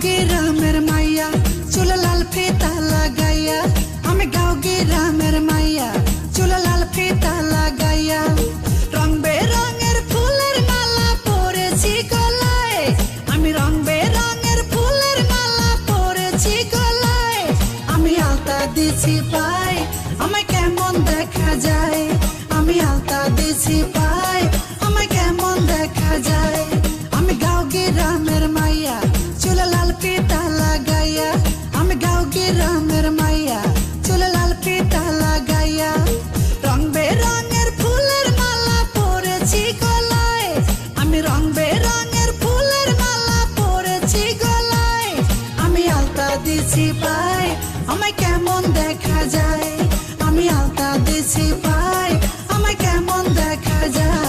গ্রামের মাইয়া, চুলে লাল ফিতা লাগাইয়া। আমি গাঁও গ্রামের মাইয়া, চুলে লাল ফিতা লাগাইয়া। রং বেরঙের ফুলের মালা পরেছি গলায়, আমি রং বেরঙের ফুলের মালা পরেছি গলায়। আমি আলতা দিছি পায়, আমায় কেমন দেখা যায়। আমি আলতা দিছি পায়, আমায় কেমন দেখা যায়। আমি গাঁও গ্রামের মাইয়া, চুলে লাল ফিতা লাগাইয়া। আমি গাঁও গ্রামের মাইয়া, চুলে লাল ফিতা লাগাইয়া। রং বেরঙের ফুলের মালা পরেছি গলায়, আমি রং বেরঙের ফুলের মালা পরেছি গলায়। আমি আলতা দিছি পায়, আমায় কেমন দেখা যায়। আমি আলতা দিছি পায়, আমায় কেমন দেখা যায়।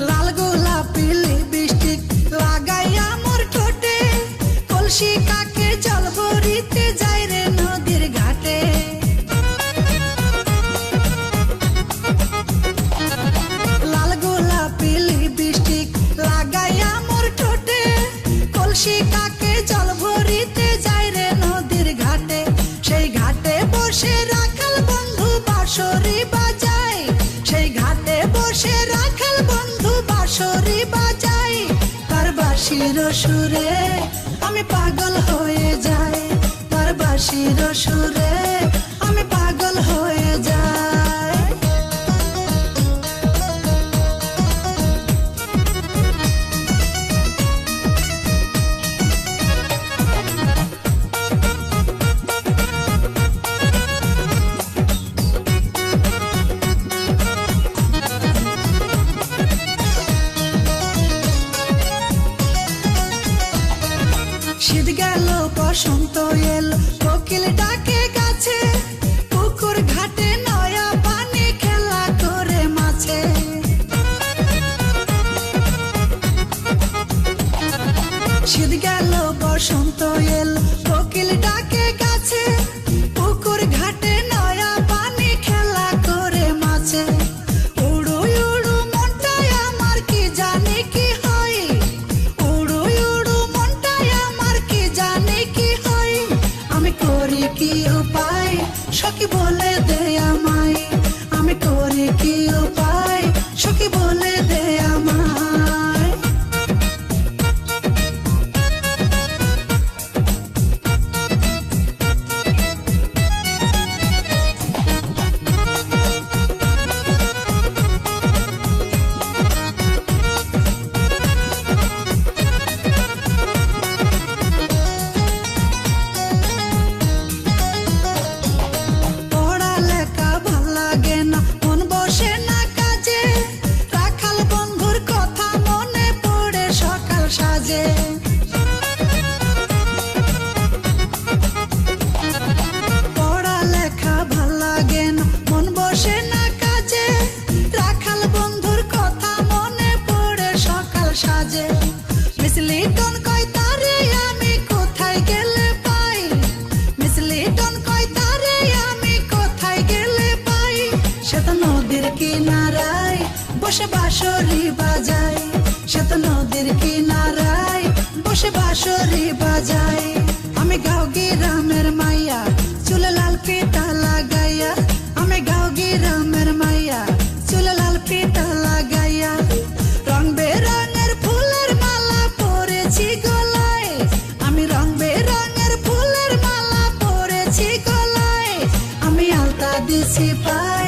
লাল গোলাপি লিপস্টিক লাগাইয়া মোর ঠোঁটে, কলসি কাকে জল ভরিতে যাই রে নদীর ঘাটে। লাল গোলাপি লিপস্টিক লাগাইয়া মোর ঠোঁটে, কলসি কাকে জল ভরিতে যাই রে নদীর ঘাটে। সেই ঘাটে বসে রাখাল বন্ধু বাঁশরি বাজায়, সেই ঘাটে বসে রাখাল বন্ধু বাঁশরি বাজায়। তার বাঁশির সুরে আমি পাগল হয়ে যাই, তার বাঁশির সুরে আমি পাগল হয়ে যাই। শীত গেল বসন্ত এল, কোকিল ডাকে গাছে, পুকুর ঘাটে নয়া পানি খেলা করে মাছে। শীত গেল বসন্ত এল, কোকিল ডাকে গাছে, পুকুর ঘাটে নয়া পানি খেলা করে মাছে। উড়ু উড়ু মনটাই আমার কি জানি কি হয়, উড়ু উড়ু মনটাই আমার কি জানি কি হয়। আমি করি কি উপায় সখী বলে দে আমায়, আমি করি কি উপায় সখী বলে দে আমায়। পড়ালেখা ভাল লাগে না, মন বসে না কাজে, রাখাল বন্ধুর কথা মনে পড়ে সকাল সাজে। পড়ালেখা ভাল লাগে না, মন বসে না কাজে, রাখাল বন্ধুর কথা মনে পড়ে সকাল সাজে। মিস লিটন কয় তারে আমি কোথায় গেলে পাই, মিস লিটন কয় তারে আমি কোথায় গেলে পাই। সে তো নদীর কিনারায় বসে বাঁশরি বাজায়, সে তো নদীর কিনারায় বসে বাঁশরি বাজায়। আমি গাঁও গ্রামের মাইয়া, চুলে লাল ফিতা লাগাইয়া। আমি গাঁও গ্রামের মাইয়া, চুলে লাল ফিতা লাগাইয়া। রং বেরঙের ফুলের মালা পরেছি গলায়, আমি রং বেরঙের ফুলের মালা পরেছি গলায়। আমি আলতা দিছি পায়,